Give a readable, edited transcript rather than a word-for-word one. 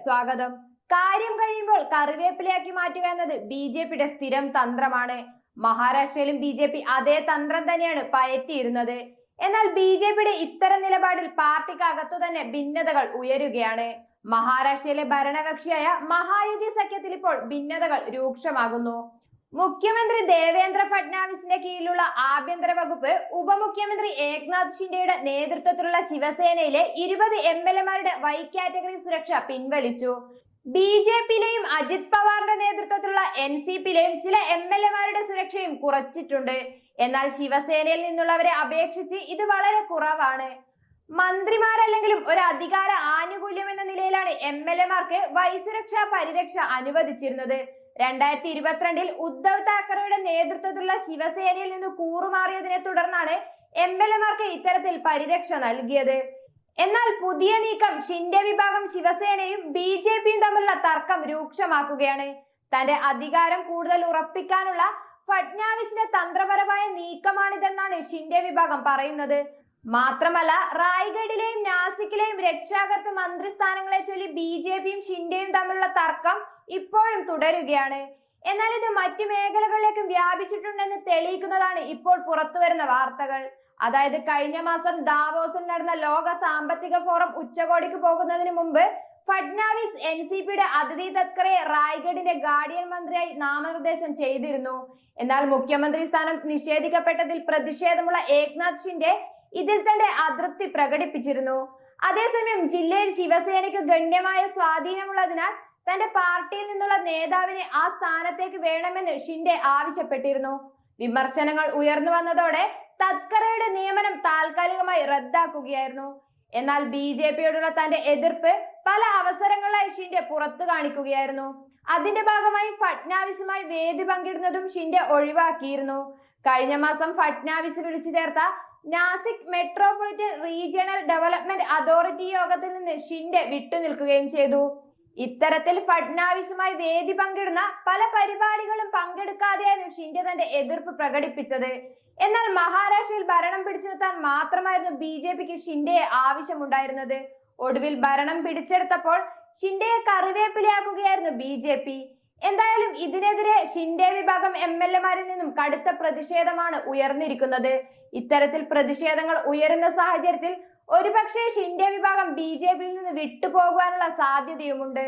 സ്വാഗതം. കാര്യം കഴിയുമ്പോൾ കറിവേപ്പിലയാക്കി മാറ്റുക എന്നത് ബി.ജെ.പിയുടെ സ്ഥിരം തന്ത്രമാണ്. മഹാരാഷ്ട്രയിലും ബി.ജെ.പി അതേ തന്ത്രം തന്നെയാണ് പയറ്റിയിരുന്നത്. എന്നാൽ ബി.ജെ.പിയുടെ ഇത്തരം നിലപാടിൽ പാർട്ടിക്കകത്തു തന്നെ ഭിന്നതകൾ ഉയരുകയാണ്. മഹാരാഷ്ട്രയിലെ ഭരണകക്ഷിയായ മഹായുതി സഖ്യത്തിൽ ഇപ്പോൾ ഭിന്നതകൾ രൂക്ഷമാകുന്നു. മുഖ്യമന്ത്രി ദേവേന്ദ്ര ഫഡ്നാവിസിന്റെ കീഴിലുള്ള ആഭ്യന്തര വകുപ്പ് ഉപമുഖ്യമന്ത്രി ഏക്നാഥ് ഷിൻഡെയുടെ നേതൃത്വത്തിലുള്ള ശിവസേനയിലെ 20 എംഎൽഎമാരുടെ വൈ കാറ്റഗറി സുരക്ഷ പിൻവലിച്ചു. ബി.ജെ.പിയിലെയും അജിത് പവാറിന്റെ നേതൃത്വത്തിലുള്ള എൻ.സി.പിയിലെയും ചില എംഎൽഎമാരുടെ സുരക്ഷയും കുറച്ചിട്ടുണ്ട്. എന്നാൽ ശിവസേനയിൽ നിന്നുള്ളവരെ അപേക്ഷിച്ച് ഇത് വളരെ കുറവാണ്. മന്ത്രിമാരല്ലെങ്കിലും ഒരു അധികാര ആനുകൂല്യം എന്ന നിലയിലാണ് എംഎൽഎമാർക്ക് വൈസുരക്ഷാ പരിരക്ഷ അനുവദിച്ചിരുന്നത്. 2022 ഉദ്ധവ് താക്കറെയുടെ നേതൃത്വത്തിലുള്ള ശിവസേനയിൽ നിന്ന് കൂറുമാറിയതിനെ തുടർന്നാണ് എംഎൽഎമാർക്ക് ഇത്തരത്തിൽ പരിരക്ഷ നൽകിയത്. എന്നാൽ പുതിയ നീക്കം ഷിൻഡെ വിഭാഗം ശിവസേനയും ബി.ജെ.പിയും തമ്മിലുള്ള തർക്കം രൂക്ഷമാക്കുകയാണ്. തന്റെ അധികാരം കൂടുതൽ ഉറപ്പിക്കാനുള്ള ഫഡ്നാവിസിന്റെ തന്ത്രപരമായ നീക്കമാണിതെന്നാണ് ഷിൻഡെ വിഭാഗം പറയുന്നത്. മാത്രമല്ല, റായ്ഗഡിലെയും നാസിക്കിലെയും രക്ഷാകർതൃ മന്ത്രിസ്ഥാനങ്ങളെ ചൊല്ലി ബി.ജെ.പിയും ഷിൻഡെയും തമ്മിലുള്ള തർക്കം ഇപ്പോഴും തുടരുകയാണ്. എന്നാൽ ഇത് മറ്റു മേഖലകളിലേക്കും വ്യാപിച്ചിട്ടുണ്ടെന്ന് തെളിയിക്കുന്നതാണ് ഇപ്പോൾ പുറത്തുവരുന്ന വാർത്തകൾ. അതായത് കഴിഞ്ഞ മാസം ദാവോസിൽ നടന്ന ലോക സാമ്പത്തിക ഫോറം ഉച്ചകോടിക്ക് പോകുന്നതിന് മുമ്പ് ഫഡ്നാവിസ് എൻ.സി.പിയുടെ അതിഥി തത്കറയെ റായ്ഗഡിന്റെ ഗാർഡിയൻ മന്ത്രിയായി നാമനിർദ്ദേശം ചെയ്തിരുന്നു. എന്നാൽ മുഖ്യമന്ത്രി സ്ഥാനം നിഷേധിക്കപ്പെട്ടതിൽ പ്രതിഷേധമുള്ള ഏക്നാഥ് ഷിൻഡെ ഇതിൽ തന്റെ അതൃപ്തി പ്രകടിപ്പിച്ചിരുന്നു. അതേസമയം ജില്ലയിൽ ശിവസേനയ്ക്ക് ഗണ്യമായ സ്വാധീനമുള്ളതിനാൽ തന്റെ പാർട്ടിയിൽ നിന്നുള്ള നേതാവിനെ ആ സ്ഥാനത്തേക്ക് വേണമെന്ന് ഷിൻഡെ ആവശ്യപ്പെട്ടിരുന്നു. വിമർശനങ്ങൾ ഉയർന്നു വന്നതോടെ തത്കറയുടെ നിയമനം താൽക്കാലികമായി റദ്ദാക്കുകയായിരുന്നു. എന്നാൽ ബി.ജെ.പിയോടുള്ള തന്റെ എതിർപ്പ് പല അവസരങ്ങളിലായി ഷിൻഡെ പുറത്തു കാണിക്കുകയായിരുന്നു. അതിന്റെ ഭാഗമായി ഫഡ്നാവിസുമായി വേദി പങ്കിടുന്നതും ഷിൻഡെ ഒഴിവാക്കിയിരുന്നു. കഴിഞ്ഞ മാസം ഫഡ്നാവിസ് വിളിച്ചു ചേർത്ത Nashik metropolitan regional development authority യോഗത്തിൽ നിന്ന് ഷിൻഡെ വിട്ടുനിൽക്കുകയും ചെയ്തു. ഇത്തരത്തിൽ ഫഡ്നാവിസുമായി വേദി പങ്കിടുന്ന പല പരിപാടികളും പങ്കെടുക്കാതെയായിരുന്നു ഷിൻഡെ തന്റെ എതിർപ്പ് പ്രകടിപ്പിച്ചത്. എന്നാൽ മഹാരാഷ്ട്രയിൽ ഭരണം പിടിച്ചു നിർത്താൻ മാത്രമായിരുന്നു ബി.ജെ.പിക്ക് ഷിൻഡെയെ ആവശ്യമുണ്ടായിരുന്നത്. ഒടുവിൽ ഭരണം പിടിച്ചെടുത്തപ്പോൾ ഷിൻഡെയെ കറിവേപ്പിലയാക്കുകയായിരുന്നു ബി.ജെ.പി. എന്തായാലും ഇതിനെതിരെ ഷിൻഡെ വിഭാഗം എംഎൽഎമാരിൽ നിന്നും കടുത്ത പ്രതിഷേധമാണ് ഉയർന്നിരിക്കുന്നത്. ഇത്തരത്തിൽ പ്രതിഷേധങ്ങൾ ഉയരുന്ന സാഹചര്യത്തിൽ ഒരുപക്ഷെ ഷിൻഡെ വിഭാഗം ബി.ജെ.പിയിൽ നിന്ന് വിട്ടുപോകുവാനുള്ള സാധ്യതയുമുണ്ട്.